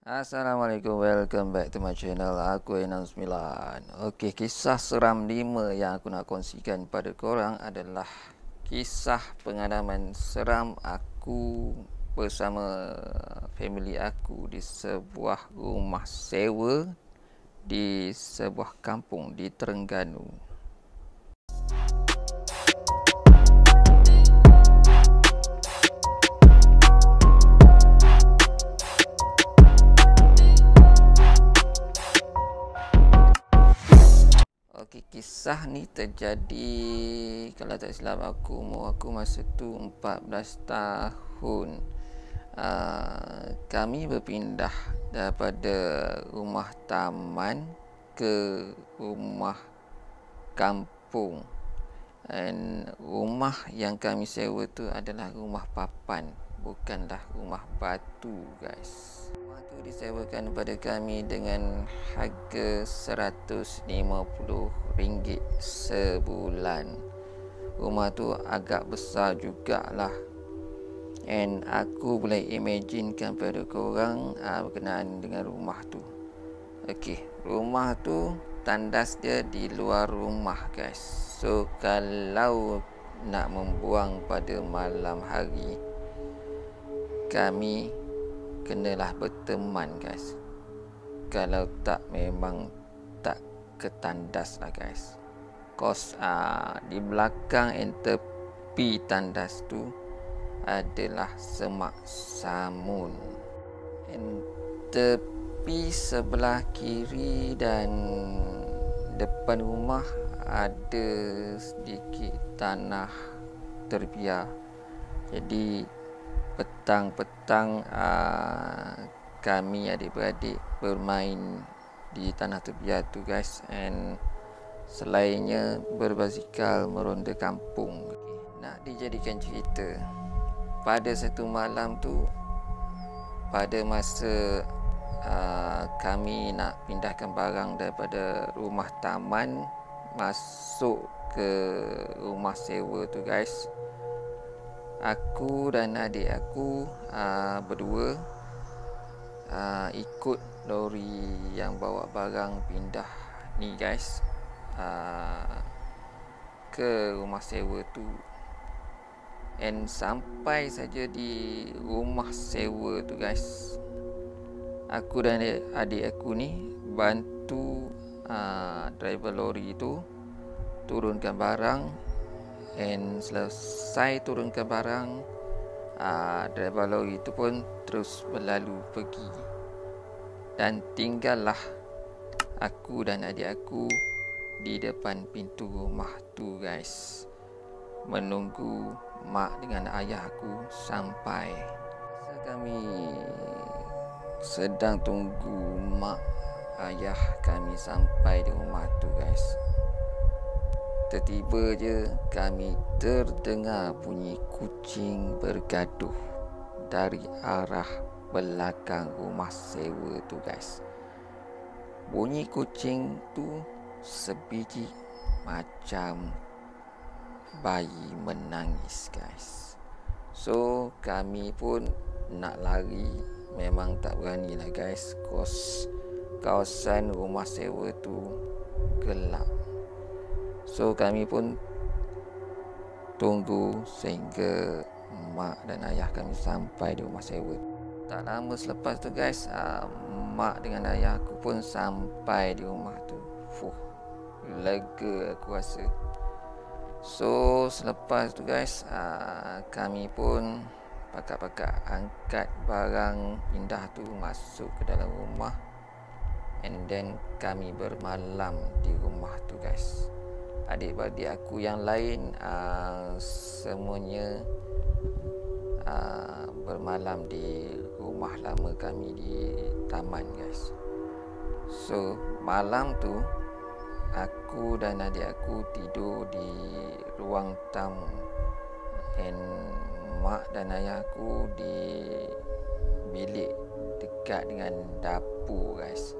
Assalamualaikum, welcome back to my channel. Aku Enam 9. Okey, kisah seram 5 yang aku nak kongsikan pada korang adalah kisah pengalaman seram aku bersama family aku di sebuah rumah sewa di sebuah kampung di Terengganu. Okey, kisah ni terjadi, kalau tak silap umur aku masa tu 14 tahun. Kami berpindah daripada rumah taman ke rumah kampung. Dan rumah yang kami sewa tu adalah rumah papan, bukanlah rumah batu, guys. Rumah tu disewakan kepada kami dengan harga RM150 sebulan. Rumah tu agak besar jugalah. And aku boleh imaginekan pada korang berkenaan dengan rumah tu. Okey, rumah tu tandas dia di luar rumah, guys. So kalau nak membuang pada malam hari, kami kenalah berteman, guys. Kalau tak, memang tak ke tandas lah, guys. Kos di belakang and tepi tandas tu adalah semak samun. And tepi sebelah kiri dan depan rumah ada sedikit tanah terbiar. Jadi petang-petang kami adik-beradik bermain di tanah terbiar tu, guys. And selainnya berbasikal meronda kampung. Nak dijadikan cerita, pada satu malam tu, pada masa kami nak pindahkan barang daripada rumah taman masuk ke rumah sewa tu, guys, aku dan adik aku berdua ikut lori yang bawa barang pindah ni, guys, ke rumah sewa tu. And sampai saja di rumah sewa tu, guys, aku dan adik aku ni bantu driver lori tu turunkan barang. And selesai turunkan barang, driver lori itu pun terus berlalu pergi. Dan tinggallah aku dan adik aku di depan pintu rumah tu, guys, menunggu mak dengan ayah aku sampai. Masa kami sedang tunggu mak ayah kami sampai di rumah tu, guys, tiba-tiba je kami terdengar bunyi kucing bergaduh dari arah belakang rumah sewa tu, guys. Bunyi kucing tu sebiji macam bayi menangis, guys. So kami pun nak lari, memang tak berani lah, guys. Kawasan rumah sewa tu gelap. So kami pun tunggu sehingga mak dan ayah kami sampai di rumah sewa. Tak lama selepas tu, guys, mak dengan ayah aku pun sampai di rumah tu. Lega aku rasa. So selepas tu, guys, kami pun pakak-pakak angkat barang pindah tu masuk ke dalam rumah. And then kami bermalam di rumah tu, guys. Adik-beradik aku yang lain semuanya bermalam di rumah lama kami di taman, guys. So malam tu aku dan adik aku tidur di ruang tamu, and mak dan ayah aku di bilik dekat dengan dapur, guys.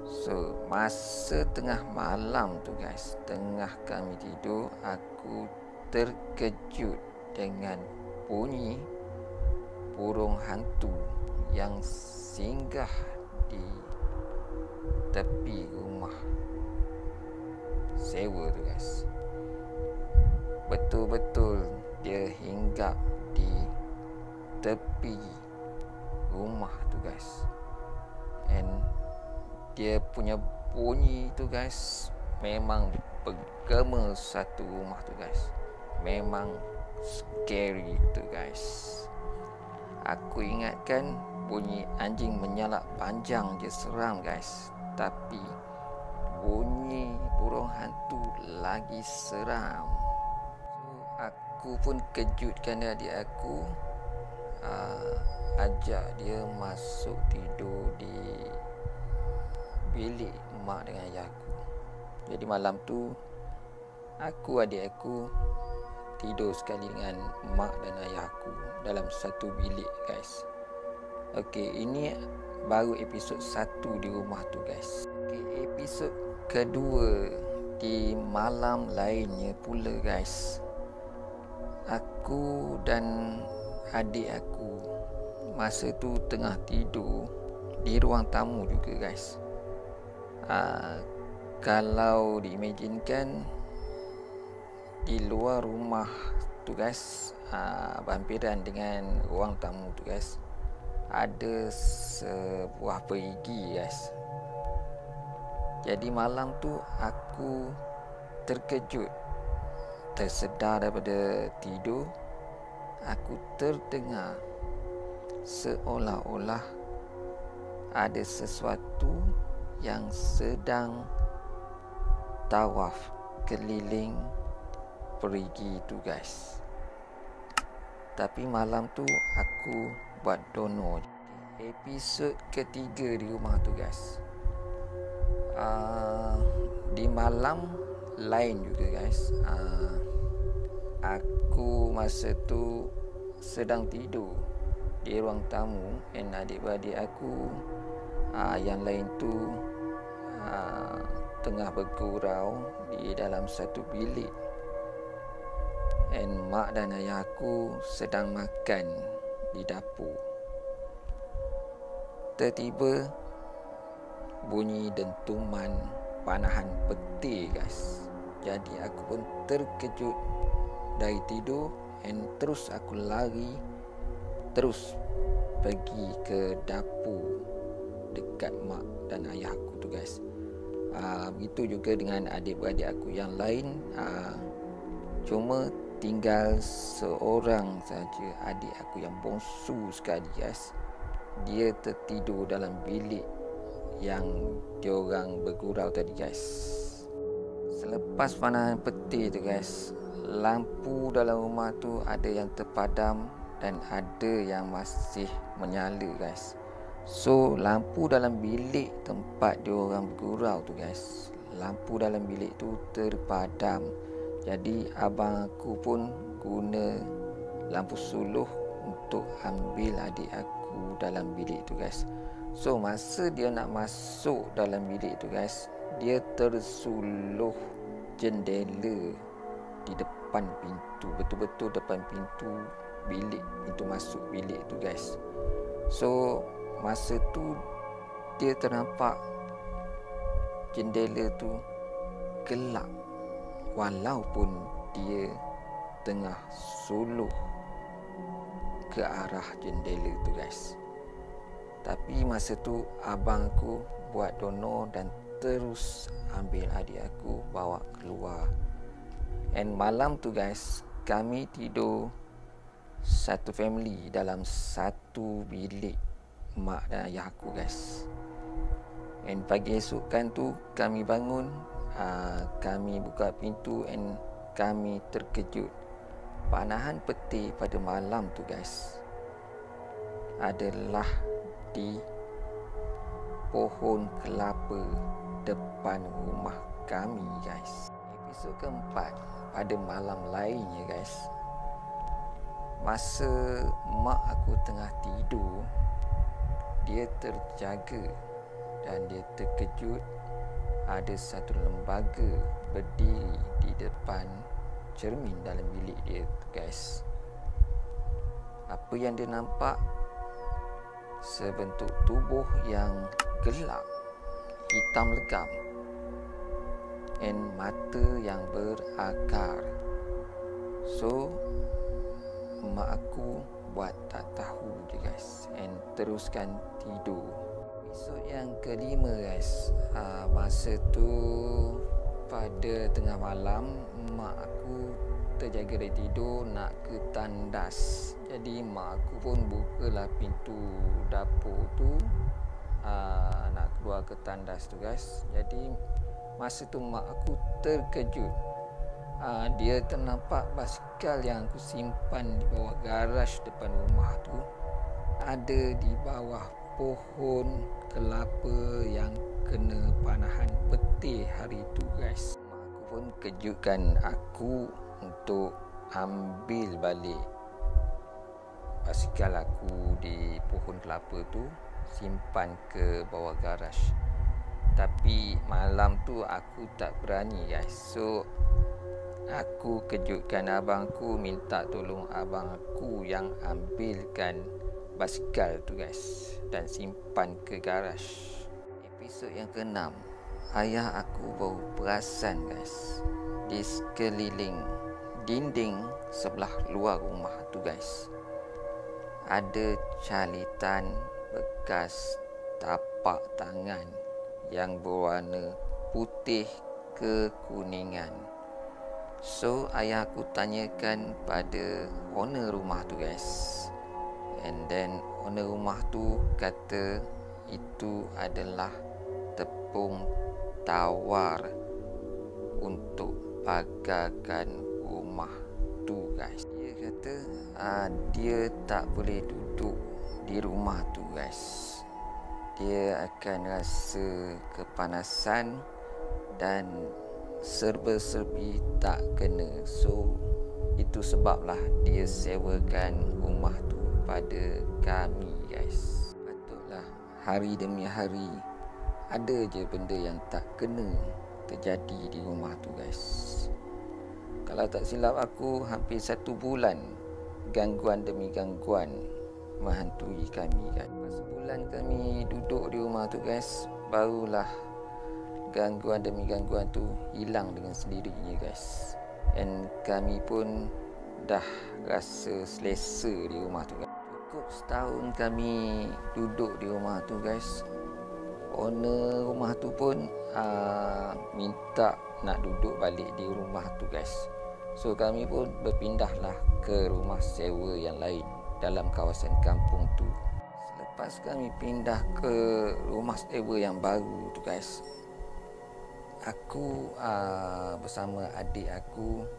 So masa tengah malam tu, guys, tengah kami tidur, aku terkejut dengan bunyi burung hantu yang singgah di tepi rumah sewa tu guys. Betul-betul dia hinggap di tepi rumah tu guys. And dia punya bunyi tu guys memang bergema satu rumah tu guys. Memang scary tu guys. Aku ingatkan bunyi anjing menyalak panjang je seram guys, tapi bunyi burung hantu lagi seram. Aku pun kejutkan adik aku, ajak dia masuk tidur di bilik mak dengan ayah aku. Jadi malam tu aku, adik aku tidur sekali dengan mak dan ayah aku dalam satu bilik guys. Okey, ini baru episod 1 di rumah tu guys. Okey, episod kedua di malam lainnya pula guys. Aku dan adik aku masa tu tengah tidur di ruang tamu juga guys. Kalau diimajinkan di luar rumah tu guys, berhampiran dengan ruang tamu tu guys, ada sebuah perigi guys. Jadi malam tu aku terkejut, tersedar daripada tidur. Aku terdengar seolah-olah ada sesuatu yang sedang tawaf keliling perigi tu guys. Tapi malam tu aku buat dono. Episod ketiga di rumah tu guys, di malam lain juga guys, aku masa tu sedang tidur di ruang tamu, dan adik-beradik aku yang lain tu tengah bergurau di dalam satu bilik, dan mak dan ayah aku sedang makan di dapur. Tiba-tiba bunyi dentuman panahan peti guys. Jadi aku pun terkejut dari tidur, dan terus aku lari terus pergi ke dapur dekat mak dan ayah aku tu guys. Begitu juga dengan adik-beradik aku yang lain. Cuma tinggal seorang saja, adik aku yang bongsu sekali guys. Dia tertidur dalam bilik yang diorang bergurau tadi guys. Selepas panahan peti tu guys, lampu dalam rumah tu ada yang terpadam dan ada yang masih menyala guys. So lampu dalam bilik tempat diorang bergurau tu guys, lampu dalam bilik tu terpadam. Jadi abang aku pun guna lampu suluh untuk ambil adik aku dalam bilik tu guys. So masa dia nak masuk dalam bilik tu guys, dia tersuluh jendela di depan pintu, betul-betul depan pintu bilik, pintu masuk bilik tu guys. So masa tu dia ternampak jendela tu gelap walaupun dia tengah suluh ke arah jendela tu guys. Tapi masa tu abang aku buat dono dan terus ambil adik aku bawa keluar. And malam tu guys, kami tidur satu family dalam satu bilik mak dan ayah aku guys. And pagi esokan tu kami bangun, kami buka pintu, and kami terkejut. Panahan peti pada malam tu guys adalah di pohon kelapa depan rumah kami guys. Episod keempat pada malam lainnya guys, masa mak aku tengah tidur, dia terjaga dan dia terkejut ada satu lembaga berdiri di depan cermin dalam bilik dia guys. Apa yang dia nampak? sebentuk tubuh yang gelap, hitam legam, and mata yang berakar. So mak aku buat tak tahu je guys, and teruskan tidur. Episod yang kelima guys, masa tu pada tengah malam, mak aku terjaga dari tidur nak ke tandas. Jadi mak aku pun bukalah pintu dapur tu, nak keluar ke tandas tu guys. Jadi masa tu mak aku terkejut. Dia ternampak basikal yang aku simpan di bawah garaj depan rumah tu ada di bawah pohon kelapa yang kena panahan petir hari tu guys. Mak aku pun kejutkan aku untuk ambil balik basikal aku di pohon kelapa tu, simpan ke bawah garaj. Tapi malam tu aku tak berani guys. So aku kejutkan abangku, minta tolong abangku yang ambilkan basikal tu guys dan simpan ke garaj. Episod yang ke-6, ayah aku baru perasan guys, di sekeliling dinding sebelah luar rumah tu guys ada calitan bekas tapak tangan yang berwarna putih kekuningan. So ayah aku tanyakan pada owner rumah tu guys, and then owner rumah tu kata itu adalah tepung tawar untuk pagarkan rumah tu guys. Dia kata dia tak boleh duduk di rumah tu guys. Dia akan rasa kepanasan dan serba-serbi tak kena. So itu sebablah dia sewakan rumah tu pada kami guys. Patutlah hari demi hari ada je benda yang tak kena terjadi di rumah tu guys. Kalau tak silap aku, hampir 1 bulan gangguan demi gangguan menghantui kami kan. Lepas sebulan kami duduk di rumah tu guys, barulah gangguan demi gangguan tu hilang dengan sendirinya guys. And kami pun dah rasa selesa di rumah tu guys. Cukup setahun kami duduk di rumah tu guys, owner rumah tu pun minta nak duduk balik di rumah tu guys. So kami pun berpindahlah ke rumah sewa yang lain dalam kawasan kampung tu. Selepas kami pindah ke rumah sewa yang baru tu guys, aku bersama adik aku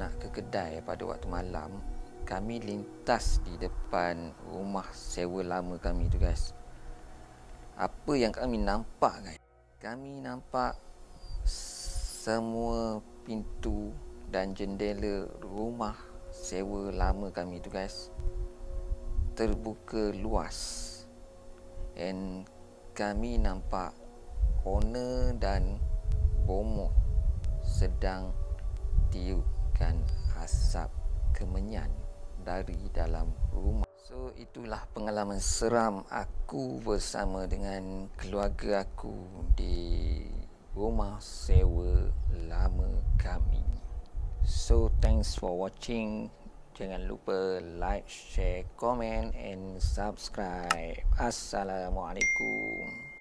nak ke kedai pada waktu malam. Kami lintas di depan rumah sewa lama kami tu guys. Apa yang kami nampak guys? Kami nampak semua pintu dan jendela rumah sewa lama kami tu guys terbuka luas, and kami nampak owner dan bomoh sedang tiupkan asap kemenyan dari dalam rumah. So itulah pengalaman seram aku bersama dengan keluarga aku di rumah sewa lama kami. So thanks for watching. Jangan lupa like, share, comment and subscribe. Assalamualaikum.